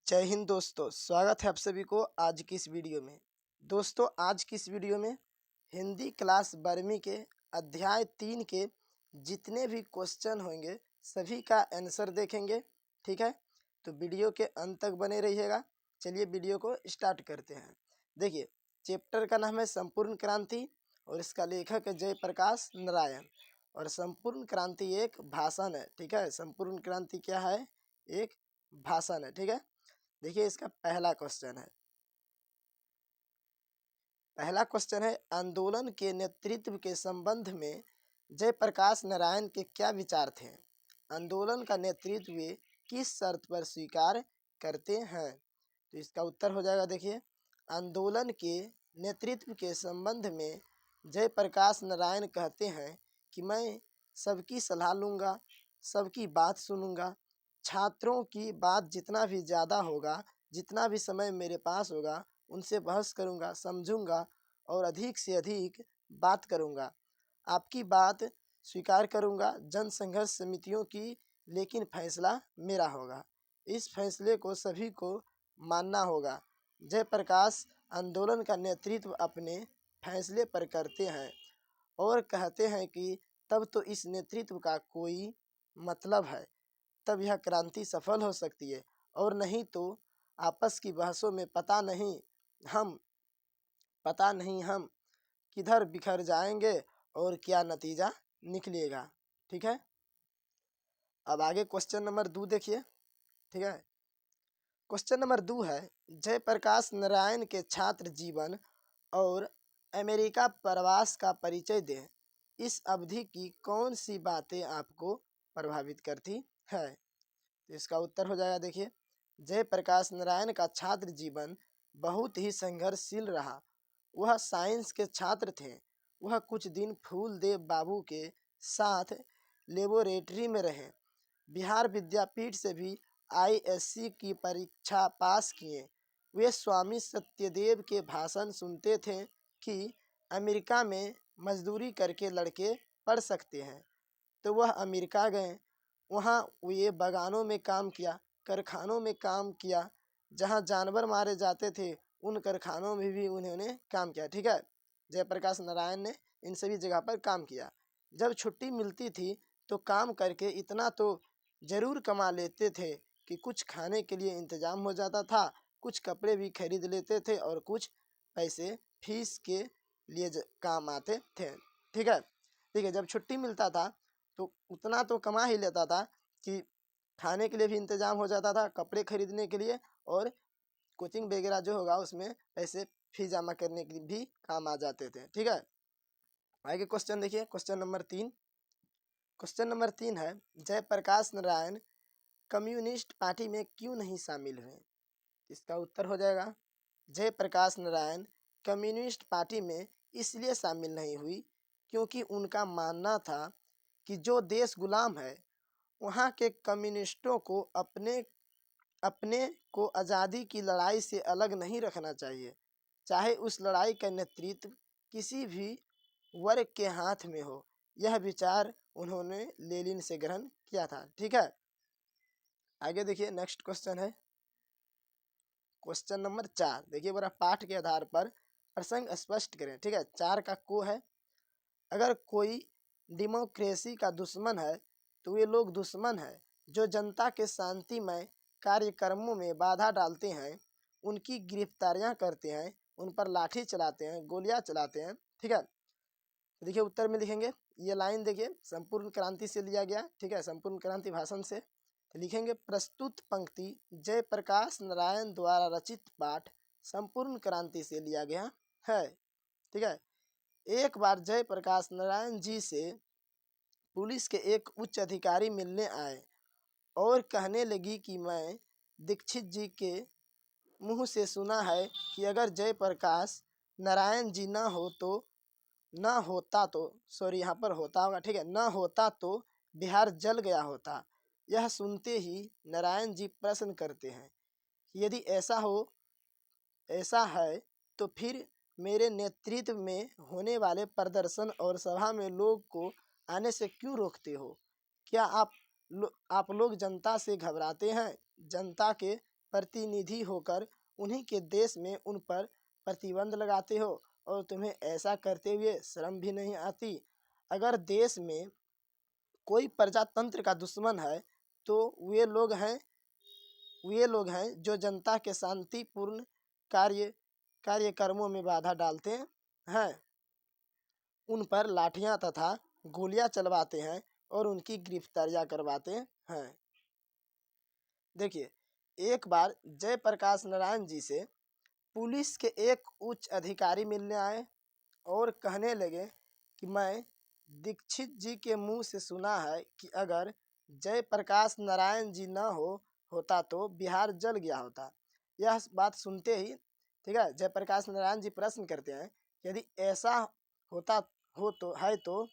जय हिंद दोस्तों, स्वागत है आप सभी को आज की इस वीडियो में। दोस्तों, आज की इस वीडियो में हिंदी क्लास 12वीं के अध्याय 3 के जितने भी क्वेश्चन होंगे सभी का आंसर देखेंगे। ठीक है, तो वीडियो के अंत तक बने रहिएगा। चलिए वीडियो को स्टार्ट करते हैं। देखिए, चैप्टर का नाम है संपूर्ण क्रांति और इसका लेखक है जयप्रकाश नारायण। और संपूर्ण क्रांति एक भाषण है। ठीक है, संपूर्ण क्रांति क्या है? एक भाषण है। ठीक है, देखिए इसका पहला क्वेश्चन है आंदोलन के नेतृत्व के संबंध में जयप्रकाश नारायण के क्या विचार थे? आंदोलन का नेतृत्व वे किस शर्त पर स्वीकार करते हैं? तो इसका उत्तर हो जाएगा। देखिए, आंदोलन के नेतृत्व के संबंध में जयप्रकाश नारायण कहते हैं कि मैं सबकी सलाह लूँगा, सबकी बात सुनूंगा, छात्रों की बात जितना भी ज़्यादा होगा, जितना भी समय मेरे पास होगा, उनसे बहस करूंगा, समझूंगा और अधिक से अधिक बात करूंगा। आपकी बात स्वीकार करूंगा जन संघर्ष समितियों की, लेकिन फैसला मेरा होगा। इस फैसले को सभी को मानना होगा। जयप्रकाश आंदोलन का नेतृत्व अपने फैसले पर करते हैं और कहते हैं कि तब तो इस नेतृत्व का कोई मतलब है, तब यह क्रांति सफल हो सकती है, और नहीं तो आपस की बहसों में पता नहीं हम किधर बिखर जाएंगे और क्या नतीजा निकलेगा। ठीक है, अब आगे क्वेश्चन नंबर 2 देखिए। ठीक है, क्वेश्चन नंबर 2 है जयप्रकाश नारायण के छात्र जीवन और अमेरिका प्रवास का परिचय दें। इस अवधि की कौन सी बातें आपको प्रभावित करती है? तो इसका उत्तर हो जाएगा। देखिए, जयप्रकाश नारायण का छात्र जीवन बहुत ही संघर्षशील रहा। वह साइंस के छात्र थे। वह कुछ दिन फूलदेव बाबू के साथ लेबोरेटरी में रहे। बिहार विद्यापीठ से भी आईएससी की परीक्षा पास किए। वे स्वामी सत्यदेव के भाषण सुनते थे कि अमेरिका में मजदूरी करके लड़के पढ़ सकते हैं, तो वह अमेरिका गए। वहाँ वे बागानों में काम किया, कारखानों में काम किया, जहाँ जानवर मारे जाते थे उन कारखानों में भी उन्होंने काम किया। ठीक है, जयप्रकाश नारायण ने इन सभी जगह पर काम किया। जब छुट्टी मिलती थी तो काम करके इतना तो जरूर कमा लेते थे कि कुछ खाने के लिए इंतजाम हो जाता था, कुछ कपड़े भी खरीद लेते थे और कुछ पैसे फीस के लिए काम आते थे। ठीक है, जब छुट्टी मिलता था तो उतना तो कमा ही लेता था कि खाने के लिए भी इंतजाम हो जाता था, कपड़े खरीदने के लिए और कोचिंग वगैरह जो होगा उसमें पैसे फीस जमा करने के लिए भी काम आ जाते थे। ठीक है, आगे क्वेश्चन देखिए। क्वेश्चन नंबर 3 है जयप्रकाश नारायण कम्युनिस्ट पार्टी में क्यों नहीं शामिल हुए? इसका उत्तर हो जाएगा जयप्रकाश नारायण कम्युनिस्ट पार्टी में इसलिए शामिल नहीं हुई क्योंकि उनका मानना था कि जो देश गुलाम है वहाँ के कम्युनिस्टों को अपने अपने को आज़ादी की लड़ाई से अलग नहीं रखना चाहिए, चाहे उस लड़ाई का नेतृत्व किसी भी वर्ग के हाथ में हो। यह विचार उन्होंने लेनिन से ग्रहण किया था। ठीक है, आगे देखिए। नेक्स्ट क्वेश्चन है क्वेश्चन नंबर 4। देखिए, बड़ा पाठ के आधार पर प्रसंग स्पष्ट करें। ठीक है, 4 का को है अगर कोई डेमोक्रेसी का दुश्मन है तो वे लोग दुश्मन है जो जनता के शांतिमय कार्यक्रमों में बाधा डालते हैं, उनकी गिरफ्तारियां करते हैं, उन पर लाठी चलाते हैं, गोलियां चलाते हैं। ठीक है, तो देखिए उत्तर में लिखेंगे, ये लाइन देखिए संपूर्ण क्रांति से लिया गया। ठीक है, संपूर्ण क्रांति भाषण से। तो लिखेंगे प्रस्तुत पंक्ति जयप्रकाश नारायण द्वारा रचित पाठ संपूर्ण क्रांति से लिया गया है। ठीक है, एक बार जयप्रकाश नारायण जी से पुलिस के एक उच्च अधिकारी मिलने आए और कहने लगी कि मैं दीक्षित जी के मुंह से सुना है कि अगर जयप्रकाश नारायण जी ना होता तो सॉरी यहाँ पर होता होगा। ठीक है, ना होता तो बिहार जल गया होता। यह सुनते ही नारायण जी प्रश्न करते हैं कि यदि ऐसा है तो फिर मेरे नेतृत्व में होने वाले प्रदर्शन और सभा में लोग को आने से क्यों रोकते हो? क्या आप लोग जनता से घबराते हैं? जनता के प्रतिनिधि होकर उन्हीं के देश में उन पर प्रतिबंध लगाते हो और तुम्हें ऐसा करते हुए शर्म भी नहीं आती। अगर देश में कोई प्रजातंत्र का दुश्मन है तो वे लोग हैं जो जनता के शांतिपूर्ण कार्यक्रमों में बाधा डालते हैं, उन पर लाठियां तथा गोलियां चलवाते हैं और उनकी गिरफ्तारियां करवाते हैं। देखिए, एक बार जयप्रकाश नारायण जी से पुलिस के एक उच्च अधिकारी मिलने आए और कहने लगे कि मैं दीक्षित जी के मुंह से सुना है कि अगर जयप्रकाश नारायण जी न होता तो बिहार जल गया होता। यह बात सुनते ही, ठीक है, जयप्रकाश नारायण जी प्रश्न करते हैं, यदि ऐसा होता तो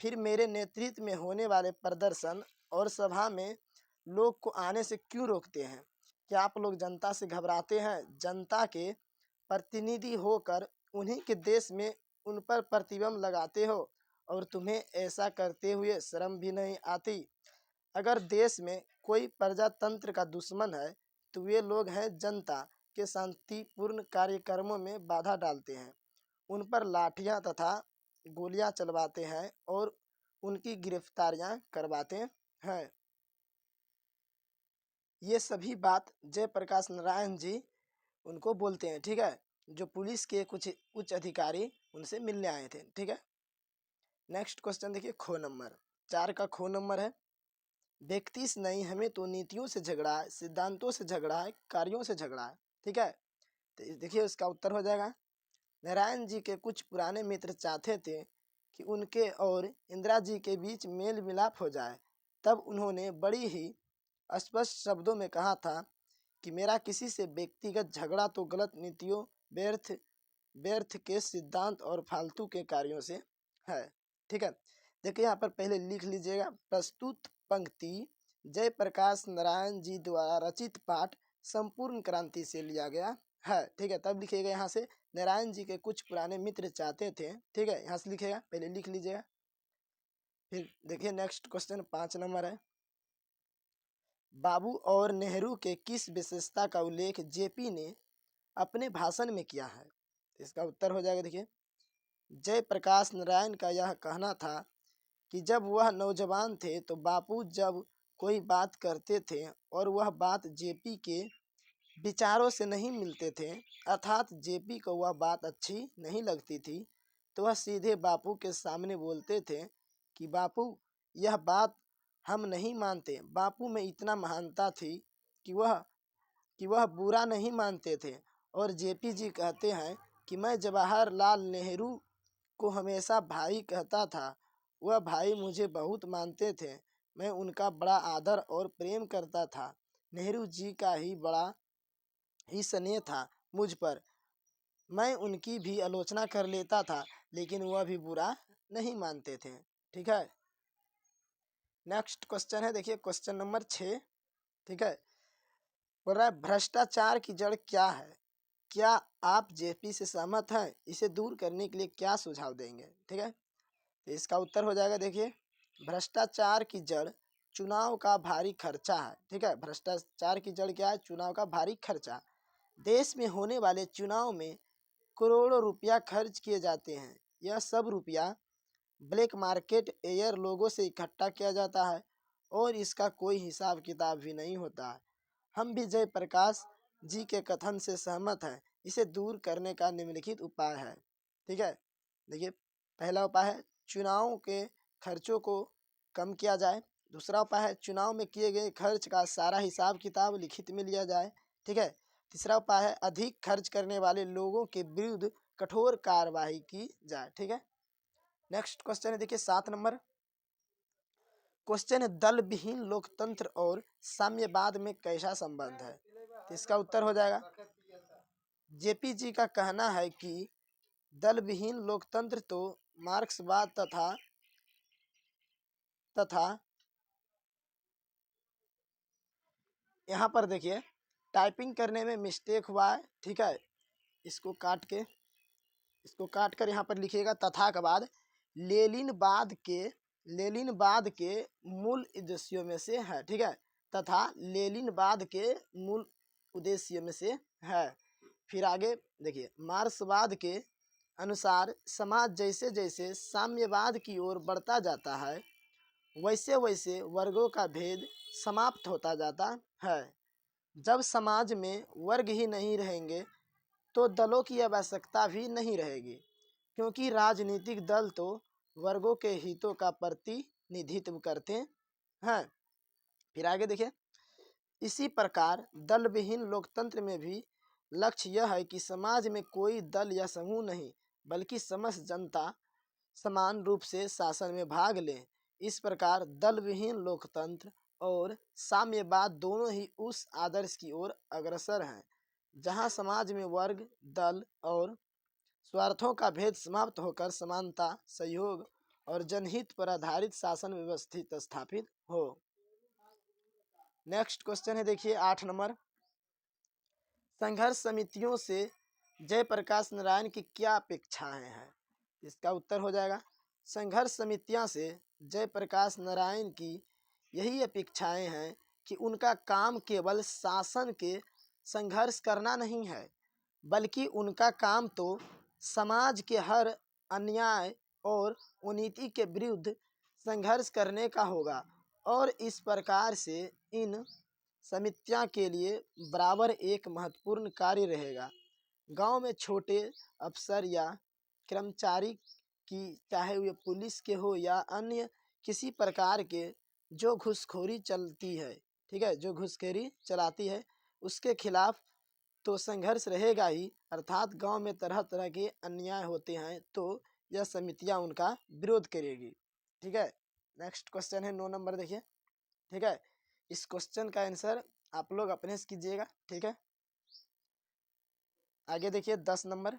फिर मेरे नेतृत्व में होने वाले प्रदर्शन और सभा में लोग को आने से क्यों रोकते हैं? क्या आप लोग जनता से घबराते हैं? जनता के प्रतिनिधि होकर उन्हीं के देश में उन पर प्रतिबंध लगाते हो और तुम्हें ऐसा करते हुए शर्म भी नहीं आती। अगर देश में कोई प्रजातंत्र का दुश्मन है तो वे लोग हैं जनता के शांतिपूर्ण कार्यक्रमों में बाधा डालते हैं, उन पर लाठियां तथा गोलियां चलवाते हैं और उनकी गिरफ्तारियां करवाते हैं। ये सभी बात जयप्रकाश नारायण जी उनको बोलते हैं, ठीक है, जो पुलिस के कुछ उच्च अधिकारी उनसे मिलने आए थे, ठीक है। नेक्स्ट क्वेश्चन देखिए, खो नंबर 4 का खो नंबर है, व्यक्ति से नहीं हमें तो नीतियों से झगड़ा है, सिद्धांतों से झगड़ा है, कार्यों से झगड़ा है, ठीक है। तो देखिए उसका उत्तर हो जाएगा, नारायण जी के कुछ पुराने मित्र चाहते थे कि उनके और इंदिरा जी के बीच मेल मिलाप हो जाए। तब उन्होंने बड़ी ही स्पष्ट शब्दों में कहा था कि मेरा किसी से व्यक्तिगत झगड़ा तो गलत नीतियों, व्यर्थ के सिद्धांत और फालतू के कार्यों से है, ठीक है। देखिए यहाँ पर पहले लिख लीजिएगा, प्रस्तुत पंक्ति जयप्रकाश नारायण जी द्वारा रचित पाठ संपूर्ण क्रांति से लिया गया है, ठीक है। तब लिखिएगा यहाँ से, नारायण जी के कुछ पुराने मित्र चाहते थे, ठीक है, यहाँ से लिखेगा, पहले लिख लीजिएगा। फिर देखिए नेक्स्ट क्वेश्चन 5 नंबर है, बाबू और नेहरू के किस विशेषता का उल्लेख जेपी ने अपने भाषण में किया है? इसका उत्तर हो जाएगा, देखिए, जयप्रकाश नारायण का यह कहना था कि जब वह नौजवान थे तो बापू जब कोई बात करते थे और वह बात जेपी के विचारों से नहीं मिलते थे, अर्थात जेपी को वह बात अच्छी नहीं लगती थी, तो वह सीधे बापू के सामने बोलते थे कि बापू यह बात हम नहीं मानते। बापू में इतना महानता थी कि वह बुरा नहीं मानते थे। और जेपी जी कहते हैं कि मैं जवाहरलाल नेहरू को हमेशा भाई कहता था, वह भाई मुझे बहुत मानते थे, मैं उनका बड़ा आदर और प्रेम करता था। नेहरू जी का ही बड़ा ही स्नेह था मुझ पर, मैं उनकी भी आलोचना कर लेता था लेकिन वह भी बुरा नहीं मानते थे, ठीक है। नेक्स्ट क्वेश्चन है, देखिए क्वेश्चन नंबर 6, ठीक है, बोल रहा है भ्रष्टाचार की जड़ क्या है? क्या आप जेपी से सहमत हैं? इसे दूर करने के लिए क्या सुझाव देंगे? ठीक है, तो इसका उत्तर हो जाएगा, देखिए, भ्रष्टाचार की जड़ चुनाव का भारी खर्चा है, ठीक है। भ्रष्टाचार की जड़ क्या है? चुनाव का भारी खर्चा। देश में होने वाले चुनाव में करोड़ों रुपया खर्च किए जाते हैं। यह सब रुपया ब्लैक मार्केट एयर लोगों से इकट्ठा किया जाता है और इसका कोई हिसाब किताब भी नहीं होता है। हम भी जयप्रकाश जी के कथन से सहमत हैं। इसे दूर करने का निम्नलिखित उपाय है, ठीक है। देखिए, पहला उपाय है चुनाव के खर्चों को कम किया जाए। दूसरा उपाय है चुनाव में किए गए खर्च का सारा हिसाब किताब लिखित में लिया जाए, ठीक है। तीसरा उपाय है अधिक खर्च करने वाले लोगों के विरुद्ध कठोर कार्रवाई की जाए, ठीक है। नेक्स्ट क्वेश्चन है, देखिए 7 नंबर क्वेश्चन है, दल विहीन लोकतंत्र और साम्यवाद में कैसा संबंध है? तो इसका उत्तर हो जाएगा, जेपी जी का कहना है कि दल विहीन लोकतंत्र तो मार्क्सवाद तथा यहाँ पर देखिए टाइपिंग करने में मिस्टेक हुआ है, ठीक है। इसको काट कर यहाँ पर लिखिएगा, तथा के बाद लेनिनवाद के मूल उद्देश्यों में से है, ठीक है। तथा लेनिनवाद के मूल उद्देश्य में से है। फिर आगे देखिए, मार्क्सवाद के अनुसार समाज जैसे जैसे साम्यवाद की ओर बढ़ता जाता है वैसे वैसे वर्गों का भेद समाप्त होता जाता है। जब समाज में वर्ग ही नहीं रहेंगे तो दलों की आवश्यकता भी नहीं रहेगी, क्योंकि राजनीतिक दल तो वर्गों के हितों का प्रतिनिधित्व करते हैं। फिर आगे देखिए, इसी प्रकार दल विहीन लोकतंत्र में भी लक्ष्य यह है कि समाज में कोई दल या समूह नहीं बल्कि समस्त जनता समान रूप से शासन में भाग ले। इस प्रकार दल विहीन लोकतंत्र और साम्यवाद दोनों ही उस आदर्श की ओर अग्रसर हैं जहां समाज में वर्ग, दल और स्वार्थों का भेद समाप्त होकर समानता, सहयोग और जनहित पर आधारित शासन व्यवस्थित स्थापित हो। नेक्स्ट क्वेश्चन है, देखिए 8 नंबर, संघर्ष समितियों से जयप्रकाश नारायण की क्या अपेक्षाएं हैं? इसका उत्तर हो जाएगा, संघर्ष समितियां से जयप्रकाश नारायण की यही अपेक्षाएं हैं कि उनका काम केवल शासन के संघर्ष करना नहीं है, बल्कि उनका काम तो समाज के हर अन्याय और कुनीति के विरुद्ध संघर्ष करने का होगा और इस प्रकार से इन समितियां के लिए बराबर एक महत्वपूर्ण कार्य रहेगा। गांव में छोटे अफसर या कर्मचारी की, चाहे वे पुलिस के हो या अन्य किसी प्रकार के, जो घूसखोरी चलती है, ठीक है, जो घूसखोरी चलाती है उसके खिलाफ तो संघर्ष रहेगा ही, अर्थात गांव में तरह तरह के अन्याय होते हैं तो यह समितियां उनका विरोध करेगी। ठीक है, नेक्स्ट क्वेश्चन है 9 नंबर, देखिए, ठीक है, इस क्वेश्चन का आंसर आप लोग अपने से कीजिएगा। ठीक है, आगे देखिए 10 नंबर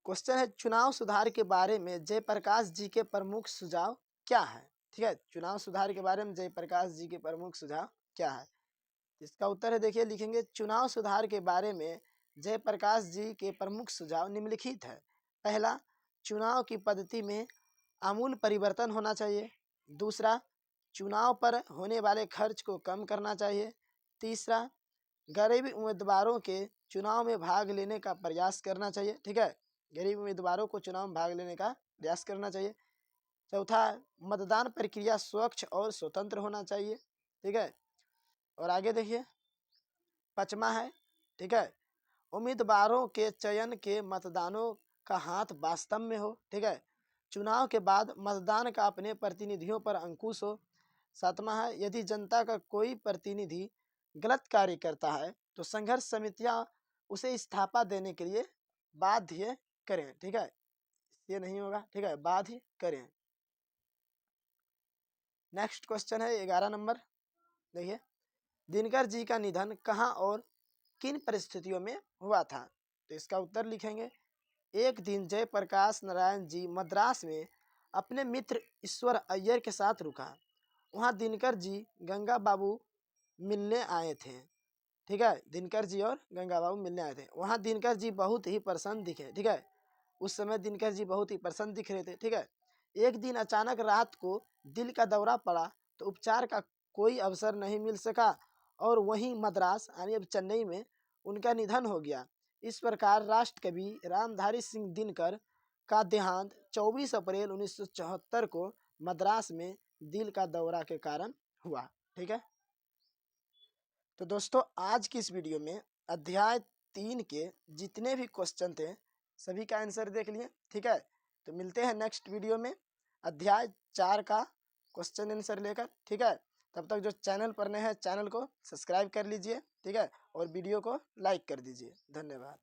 क्वेश्चन है, चुनाव सुधार के बारे में जयप्रकाश जी के प्रमुख सुझाव क्या है? ठीक है, चुनाव सुधार के बारे में जयप्रकाश जी के प्रमुख सुझाव क्या है? इसका उत्तर है, देखिए लिखेंगे, चुनाव सुधार के बारे में जयप्रकाश जी के प्रमुख सुझाव निम्नलिखित है। पहला, चुनाव की पद्धति में आमूल परिवर्तन होना चाहिए। दूसरा, चुनाव पर होने वाले खर्च को कम करना चाहिए। तीसरा, गरीब उम्मीदवारों के चुनाव में भाग लेने का प्रयास करना चाहिए। ठीक है, गरीब उम्मीदवारों को चुनाव में भाग लेने का प्रयास करना चाहिए। चौथा, मतदान प्रक्रिया स्वच्छ और स्वतंत्र होना चाहिए। ठीक है, और आगे देखिए 5वां है, ठीक है, उम्मीदवारों के चयन के मतदानों का हाथ वास्तव में हो। ठीक है, चुनाव के बाद मतदान का अपने प्रतिनिधियों पर अंकुश हो। 7वां है, यदि जनता का कोई प्रतिनिधि गलत कार्य करता है तो संघर्ष समितियां उसे इस्तीफा देने के लिए बाध्य करें। ठीक है, ये नहीं होगा, ठीक है, बाध्य करें। नेक्स्ट क्वेश्चन है 11 नंबर, देखिए, दिनकर जी का निधन कहाँ और किन परिस्थितियों में हुआ था? तो इसका उत्तर लिखेंगे, एक दिन जयप्रकाश नारायण जी मद्रास में अपने मित्र ईश्वर अय्यर के साथ रुका। वहाँ दिनकर जी गंगा बाबू मिलने आए थे। ठीक है, दिनकर जी और गंगा बाबू मिलने आए थे। वहाँ दिनकर जी बहुत ही प्रसन्न दिखे। ठीक है, उस समय दिनकर जी बहुत ही प्रसन्न दिख रहे थे। ठीक है, एक दिन अचानक रात को दिल का दौरा पड़ा तो उपचार का कोई अवसर नहीं मिल सका और वहीं मद्रास यानी अब चेन्नई में उनका निधन हो गया। इस प्रकार राष्ट्रकवि रामधारी सिंह दिनकर का देहांत 24 अप्रैल 1974 को मद्रास में दिल का दौरा के कारण हुआ। ठीक है, तो दोस्तों आज की इस वीडियो में अध्याय 3 के जितने भी क्वेश्चन थे सभी का आंसर देख लिए। ठीक है, तो मिलते हैं नेक्स्ट वीडियो में अध्याय 4 का क्वेश्चन आंसर लेकर। ठीक है, तब तक जो चैनल पर नए हैं चैनल को सब्सक्राइब कर लीजिए। ठीक है, और वीडियो को लाइक कर दीजिए। धन्यवाद।